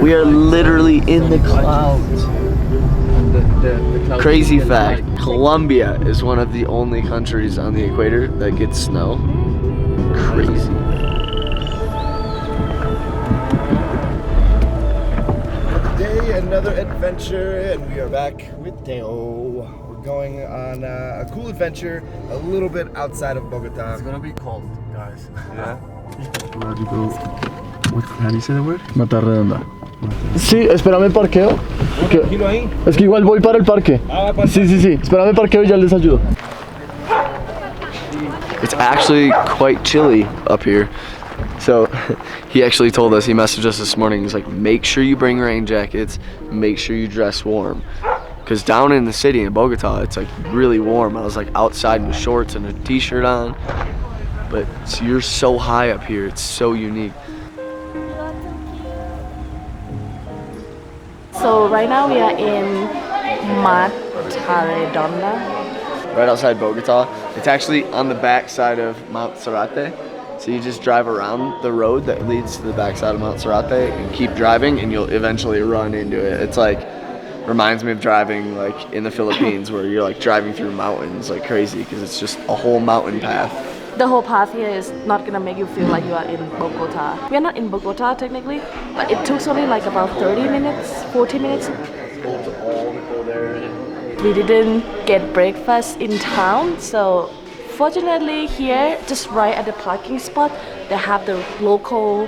We are literally in the clouds. Crazy fact, Colombia is one of the only countries on the equator that gets snow. Crazy. Today, another adventure, and we are back with Teo. We're going on a cool adventure, a little bit outside of Bogota. It's gonna be cold, guys. Yeah. How do you say the word? Matarredonda. Sí, espérame parqueo. Es que igual voy para el parque. Sí, sí, sí. Espérame parqueo y ya les ayudo. It's actually quite chilly up here. So he actually told us, he messaged us this morning, he's like, make sure you bring rain jackets, make sure you dress warm. Because down in the city in Bogota, it's like really warm. I was like outside with shorts and a t-shirt on. But you're so high up here, it's so unique. So right now we are in Matarredonda. Right outside Bogota. It's actually on the back side of Mount Sarate. So you just drive around the road that leads to the backside of Mount Sarate and keep driving and you'll eventually run into it. It's like, reminds me of driving like in the Philippines where you're like driving through mountains like crazy because it's just a whole mountain path. The whole path here is not gonna make you feel like you are in Bogota. We are not in Bogota technically, but it took only like about 30 minutes, 40 minutes. We didn't get breakfast in town, so fortunately here, just right at the parking spot, they have the local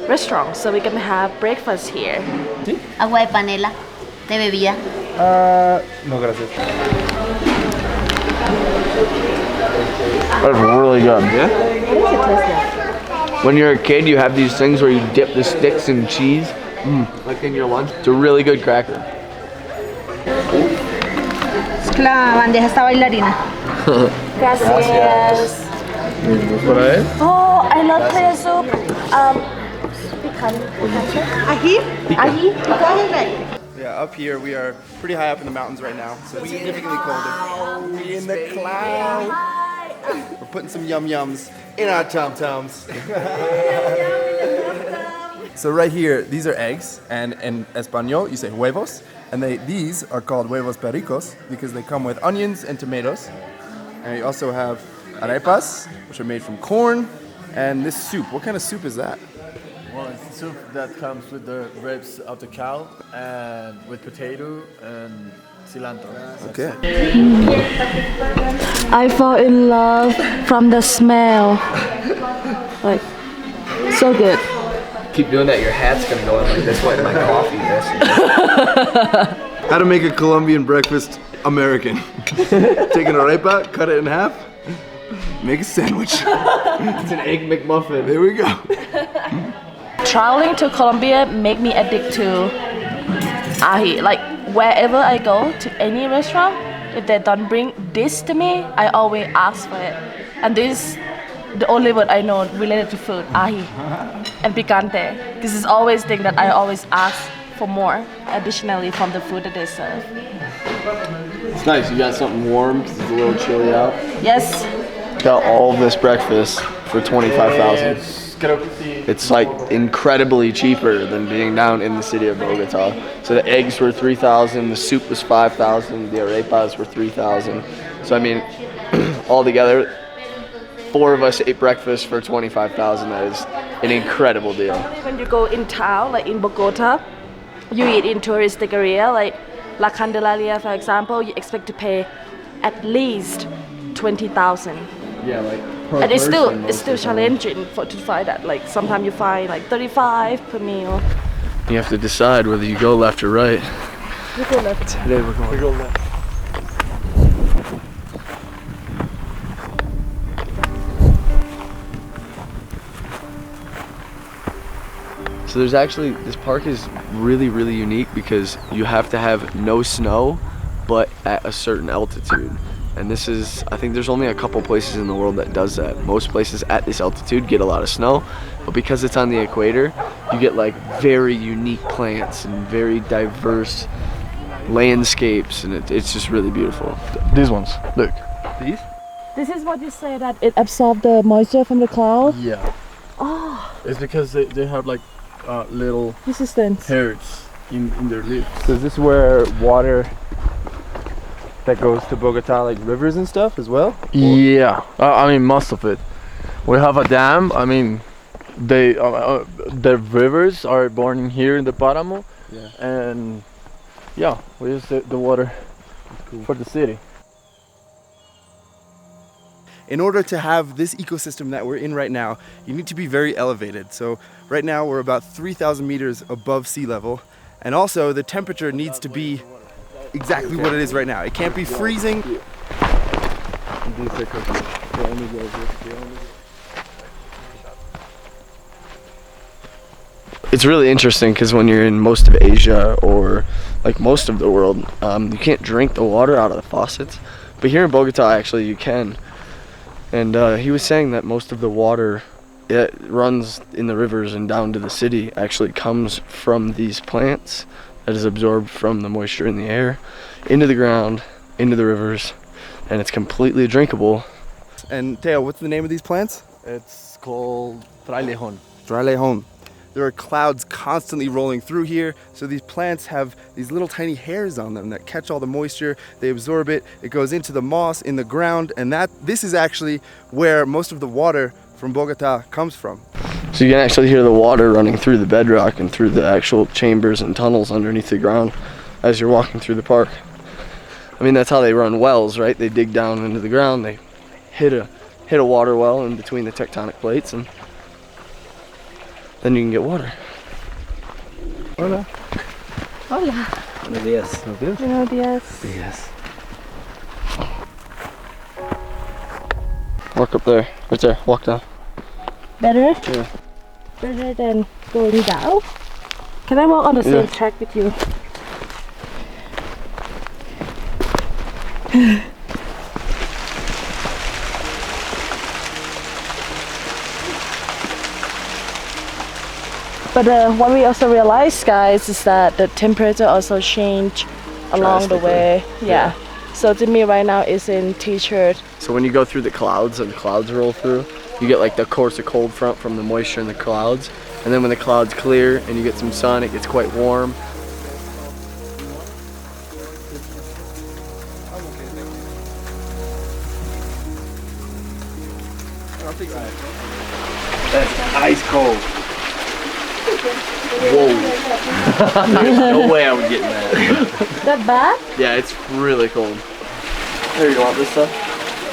restaurant, so we can have breakfast here. Agua de panela, de bebida. No, gracias. That's really good. Yeah? What does it taste like? When you're a kid, you have these things where you dip the sticks in cheese, like in your lunch. It's a really good cracker. Es que la bandeja está bailarina. Gracias. Oh, I love clear soup. Picante. Ají. Ají. Yeah, up here we are pretty high up in the mountains right now, so it's significantly colder. We in the clouds. We're putting some yum yums in our tum tums. So right here, these are eggs, and in Espanol you say huevos, and these are called huevos pericos because they come with onions and tomatoes. And we also have arepas, which are made from corn, and this soup. What kind of soup is that? Well, it's soup that comes with the ribs of the cow and with potato and cilantro. Okay. I fall in love from the smell. Like, so good. Keep doing that, your hat's gonna go in like this way to my coffee. How to make a Colombian breakfast American. Take an arepa, cut it in half, make a sandwich. It's an egg McMuffin. There we go. Traveling to Colombia make me addicted to ají. Like wherever I go to any restaurant, if they don't bring this to me, I always ask for it. And this the only word I know related to food, ají and picante. This is always thing that I always ask for more additionally from the food that they serve. It's nice, you got something warm because it's a little chilly out. Yes. Got all of this breakfast for 25,000. It's like incredibly cheaper than being down in the city of Bogota. So the eggs were 3,000, the soup was 5,000, the arepas were 3,000. So I mean, all together, 4 of us ate breakfast for 25,000. That is an incredible deal. When you go in town, like in Bogota, you eat in touristic area, like La Candelaria, for example, you expect to pay at least 20,000. Yeah, like And it's still challenging to find that. Like sometimes you find like 35 per meal. You have to decide whether you go left or right. We go left. Today we're going left. So there's actually, this park is really, really unique because you have to have no snow, but at a certain altitude. And this is, I think there's only a couple places in the world that does that. Most places at this altitude get a lot of snow, but because it's on the equator, you get like very unique plants and very diverse landscapes, and it's just really beautiful. These ones, look. These? This is what you say that it absorbs the moisture from the cloud? Yeah. Oh. It's because they have like little Resistance. hairs in their lips. So is this where water that goes to Bogota, like rivers and stuff as well? Yeah, I mean most of it. We have a dam. I mean, the rivers are born in here in the Paramo, and yeah, we use the water for the city. In order to have this ecosystem that we're in right now, you need to be very elevated. So right now we're about 3,000 meters above sea level, and also the temperature needs to be exactly what it is right now. It can't be freezing. It's really interesting because when you're in most of Asia or like most of the world, you can't drink the water out of the faucets. But here in Bogota, actually, you can. And he was saying that most of the water it runs in the rivers and down to the city actually comes from these plants that is absorbed from the moisture in the air into the ground, into the rivers, and it's completely drinkable. And Teo, what's the name of these plants? It's called frailejón. Divertliving. There are clouds constantly rolling through here, so these plants have these little tiny hairs on them that catch all the moisture, they absorb it, it goes into the moss in the ground, and this is actually where most of the water from Bogota comes from. So you can actually hear the water running through the bedrock and through the actual chambers and tunnels underneath the ground as you're walking through the park. I mean, that's how they run wells, right? They dig down into the ground, they hit a water well in between the tectonic plates, and then you can get water. Hola. Hola. Buenos días. Buenos días. Yes. Walk up there, right there, walk down. Better? Yeah. Better than going down? Can I walk on the same Yeah. track with you? But what we also realized, guys, is that the temperature also change along the way. Yeah. So to me right now is in t-shirt. So when you go through the clouds and the clouds roll through, you get like the course of cold front from the moisture in the clouds. And then when the clouds clear and you get some sun, it gets quite warm. That's ice cold. Whoa. There's no way I would get that. That bad? Yeah, it's really cold. Here, you want this stuff?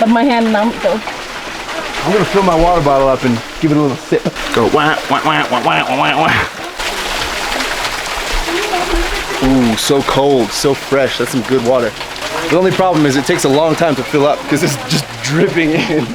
But my hand numb though. I'm gonna fill my water bottle up and give it a little sip. Go wah wah wah wah wah wah wah. Ooh, so cold, so fresh. That's some good water. The only problem is it takes a long time to fill up because it's just dripping in.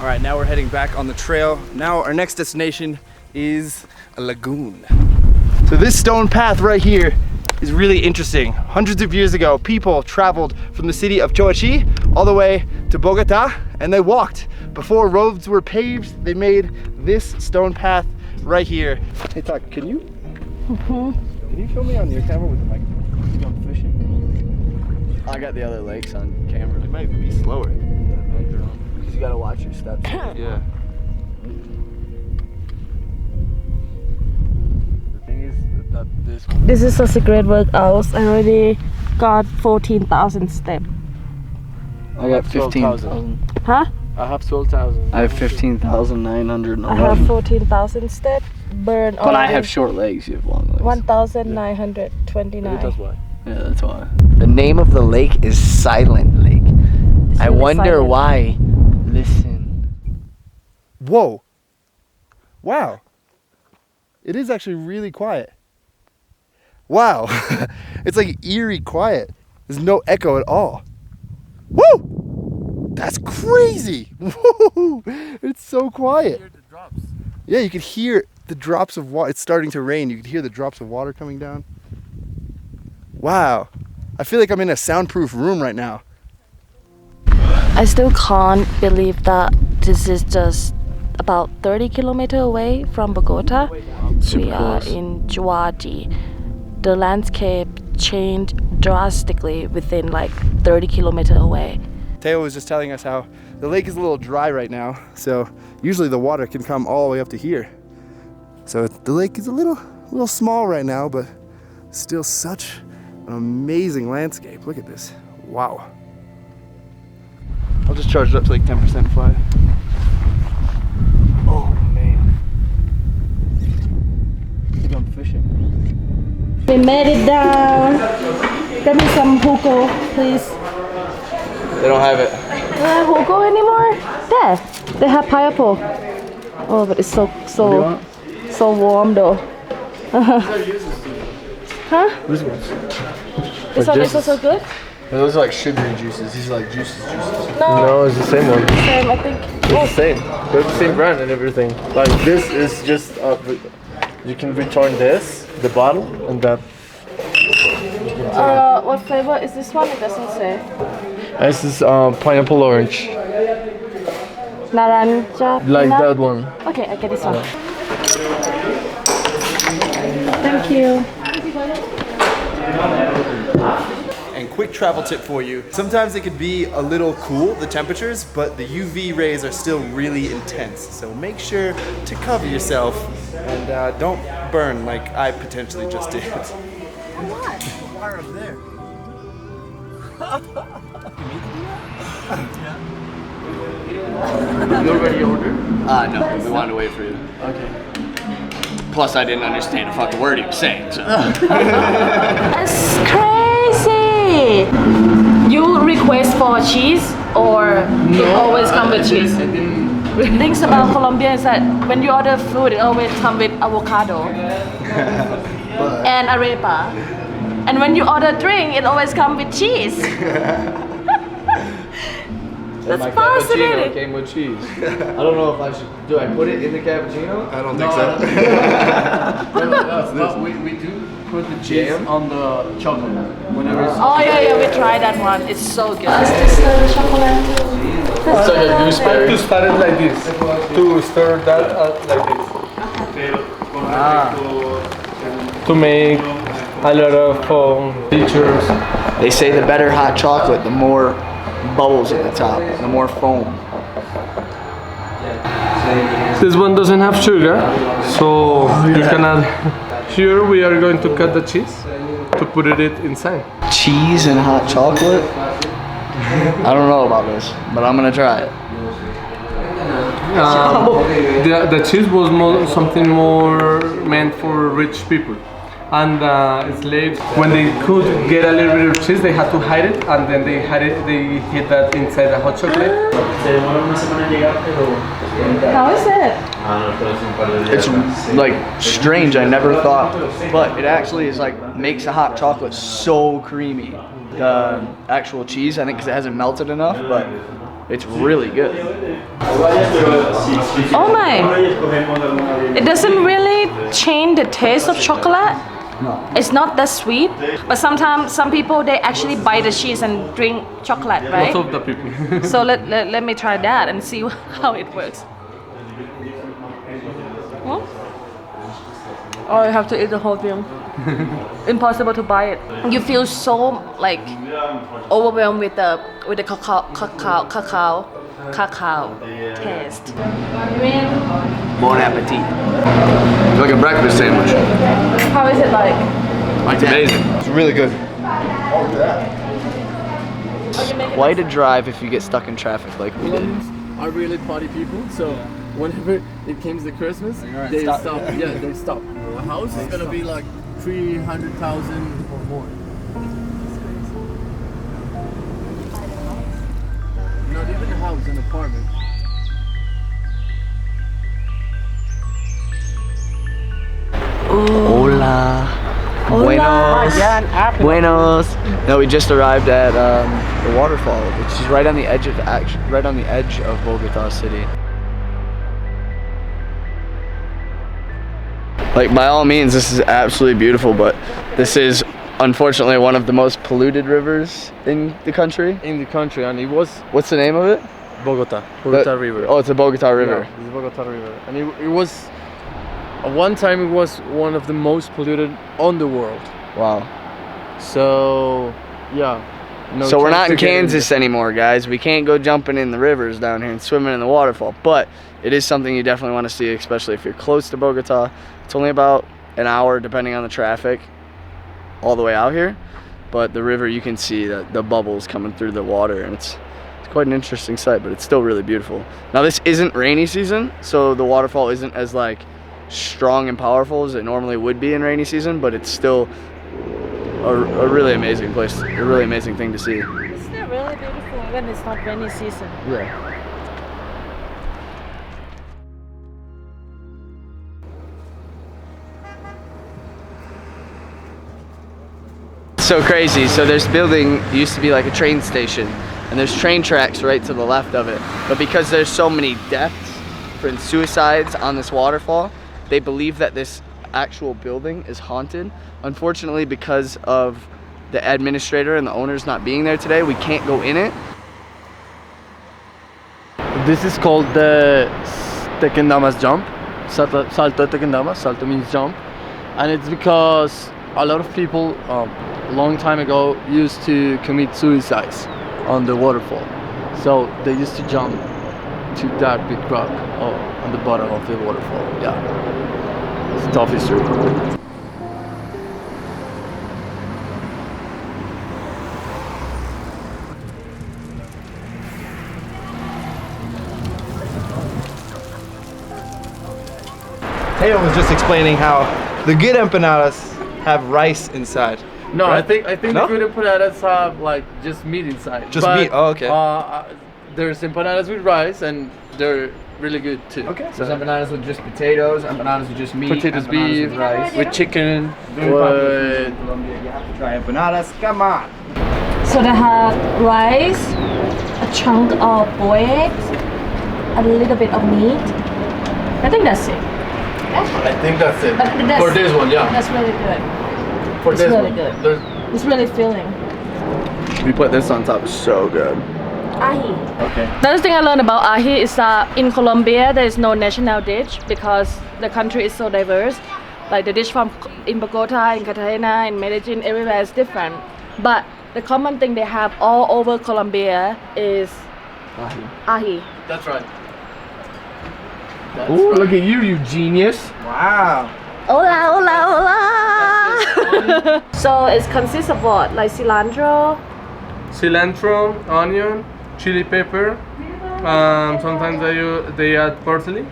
All right, now we're heading back on the trail. Now our next destination is a lagoon. So this stone path right here is really interesting. Hundreds of years ago, people traveled from the city of Choachi all the way to Bogota, and they walked. Before roads were paved, they made this stone path right here. Hey, Tak, can you film me on your camera with the microphone? I think I'm fishing. I got the other lakes on camera. It might be slower. You gotta watch your steps. Yeah. The thing is that this This is such a great workout. I already got 14,000 steps. I got 15,000. Huh? I have 12,000. I have 15,911. I have 14,000 steps. Burn But I only have short legs, you have long legs. 1,929. That's why. Yeah, that's why. The name of the lake is Silent Lake. I really wonder silent. why. Listen. Whoa. Wow. It is actually really quiet. Wow. It's like eerie quiet. There's no echo at all. Woo! That's crazy. Woo! It's so quiet. Yeah, you could hear the drops of water. It's starting to rain. You could hear the drops of water coming down. Wow. I feel like I'm in a soundproof room right now. I still can't believe that this is just about 30 kilometers away from Bogota. Super We are close. in Juaji. The landscape changed drastically within like 30 kilometers away. Teo was just telling us how the lake is a little dry right now, so usually the water can come all the way up to here. So the lake is a little small right now, but still such an amazing landscape. Look at this. Wow. I'll just charge it up to like 10% fly. Oh man. I think I'm fishing. We made it down. Get me some hugo, please. They don't have it. Hugo anymore? There. They have pineapple. Oh, but it's so warm though. Huh? These ones. This one is also good? Those are like sugary juices. These are like juices. No, it's the same one. Same, I think. It's the same. They're the same brand and everything. Like this is just you can return this, the bottle, and that. What flavor is this one? It doesn't say. This is pineapple orange, Naranja. like peanut? that one. Okay, I get this one. Thank you. And quick travel tip for you. Sometimes it could be a little cool, the temperatures, but the UV rays are still really intense. So make sure to cover yourself and don't burn like I potentially just did. What? Fire up there. You already ordered? No. We wanted to wait for you. Okay. Plus, I didn't understand a fucking word he was saying. So. That's crazy. You request for cheese or it always comes with cheese? Things about Colombia is that when you order food, it always comes with avocado and arepa. And when you order drink, it always comes with cheese. That's My fascinating. cappuccino came with cheese. I don't know if I should. Do I put it in the cappuccino? I don't think so. But we do put the cheese on the chocolate whenever it's. Oh yeah, we tried that one. It's so good. Is this the chocolate? It's like a gooseberry. To start it like this. To stir that like this. To make a lot of features. They say the better hot chocolate, the more bubbles at the top, the more foam. This one doesn't have sugar, so you can add. Here we are going to cut the cheese to put it inside. Cheese and hot chocolate? I don't know about this, but I'm gonna try it. The cheese was something more meant for rich people. And slaves, when they could get a little bit of cheese, they had to hide it, and then they hid that inside the hot chocolate. How is it? It's like strange, I never thought, but it actually is like makes the hot chocolate so creamy. The actual cheese, I think, because it hasn't melted enough, but it's really good. Oh my! It doesn't really change the taste of chocolate. No. It's not that sweet, but sometimes some people they actually bite the cheese and drink chocolate, right? Most of the people. So let me try that and see how it works. Hmm? Oh, you have to eat the whole thing. Impossible to buy it. You feel so like overwhelmed with the cacao taste. Bon appetit. It's like a breakfast sandwich. How is it like? It's amazing. It's really good. Quite a drive if you get stuck in traffic like we did. Are really party people, so whenever it comes to Christmas, they stop. Yeah, they stop. A house is gonna be like 300,000 or more. Not even a house, an apartment. Hola. Buenos. Buenos. No, we just arrived at the waterfall, which is right on the edge of Bogota City. Like by all means, this is absolutely beautiful, but this is unfortunately one of the most polluted rivers in the country. And it was What's the name of it? Bogota River. Oh, it's the Bogota River. Yeah, it's Bogota River, and it was at one time it was one of the most polluted on the world. Wow. So yeah. No So we're chance not to in get Kansas anymore, guys. We can't go jumping in the rivers down here and swimming in the waterfall, but it is something you definitely want to see, especially if you're close to Bogota. It's only about an hour, depending on the traffic, all the way out here. But the river, you can see the bubbles coming through the water, and it's quite an interesting sight, but it's still really beautiful. Now, this isn't rainy season, so the waterfall isn't as like strong and powerful as it normally would be in rainy season, but it's still a really amazing place, a really amazing thing to see. Isn't it really beautiful when it's not rainy season? Yeah. So crazy. So there's building used to be like a train station, and there's train tracks right to the left of it. But because there's so many deaths and suicides on this waterfall, they believe that this actual building is haunted. Unfortunately, because of the administrator and the owners not being there today, we can't go in it. This is called the Tequendama's jump. Salto de Tequendama. Salto means jump, and it's because a lot of people a long time ago used to commit suicides on the waterfall. So they used to jump to that big rock on the bottom of the waterfall. Yeah, it's a tough history. Teo was just explaining how the good empanadas have rice inside. No, right? I think No? the good empanadas have like just meat inside. Just But, meat? Oh, okay. There's empanadas with rice, and they're really good too. Okay. There's empanadas with just potatoes, empanadas with just meat, Potatoes, empanadas beef, with rice. with chicken, Very popular food with in Colombia. You have to try empanadas. Come on. So they have rice, a chunk of boiled eggs, a little bit of meat. I think that's it. I think that's it. But that's, For this one, yeah. That's really good. For it's this really one. good. There's, It's really filling. We put this on top, it's so good. Ahi. Okay. Another thing I learned about ahi is that in Colombia there is no national dish because the country is so diverse. Like the dish from in Bogota, in Cartagena, in Medellin, everywhere is different. But the common thing they have all over Colombia is ahi. that's right. Ooh, look at you genius. Wow. Hola, hola, hola. So it consists of what? Like cilantro. Cilantro, onion, chili pepper. Sometimes they add parsley.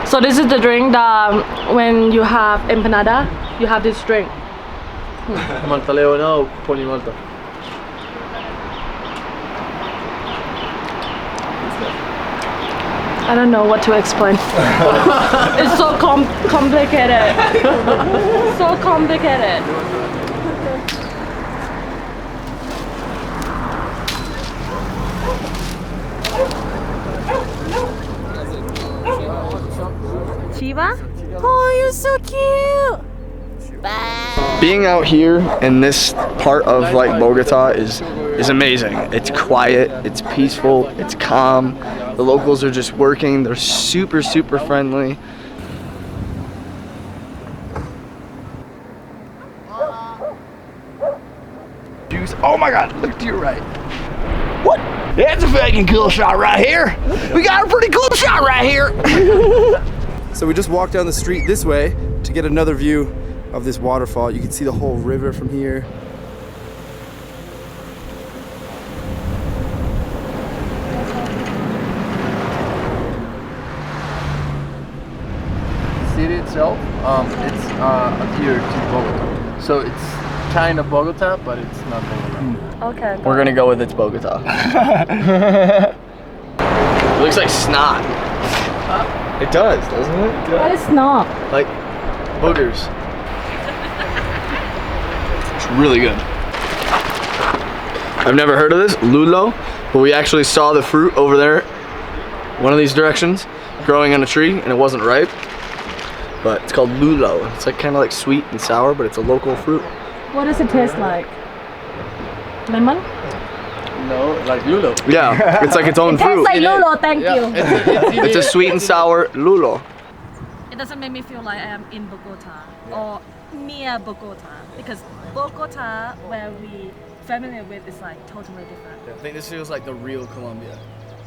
So this is the drink that when you have empanada, you have this drink. Malta Leona o Pony Malta. I don't know what to explain. It's so complicated. So complicated. Chiva? Oh, you're so cute. Bye. Being out here in this part of like Bogota is amazing. It's quiet, it's peaceful, it's calm. The locals are just working. They're super friendly. Oh my God, look to your right. What? That's a fucking cool shot right here. We got a pretty cool shot right here. So we just walked down the street this way to get another view of this waterfall. You can see the whole river from here. The city itself, it's adhered to Bogota. So it's kind of Bogota, but it's not Bogota. Okay. We're gonna go with it's Bogota. It looks like snot. It does, doesn't it? What is not? Like boogers. It's really good. I've never heard of this, lulo, but we actually saw the fruit over there, one of these directions, growing on a tree, and it wasn't ripe. But it's called lulo. It's like kind of like sweet and sour, but it's a local fruit. What does it taste like? Lemon? No, like lulo. Yeah, it's like its own It tastes fruit. like lulo, thank you. It's a sweet and sour lulo. It doesn't make me feel like I am in Bogota or near Bogota, because Bogota, where we familiar with, is like totally different. I think this feels like the real Colombia.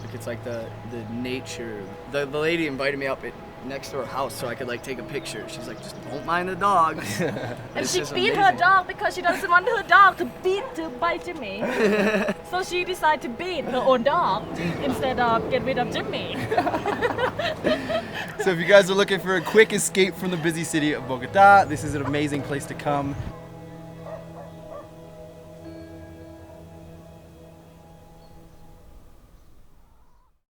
Like it's like the nature. The lady invited me up next to her house so I could like take a picture. She's like, just don't mind the dog. And she beat her dog because she doesn't want her dog to bite Jimmy. So she decided to beat her own dog instead of get rid of Jimmy. So if you guys are looking for a quick escape from the busy city of Bogota, this is an amazing place to come.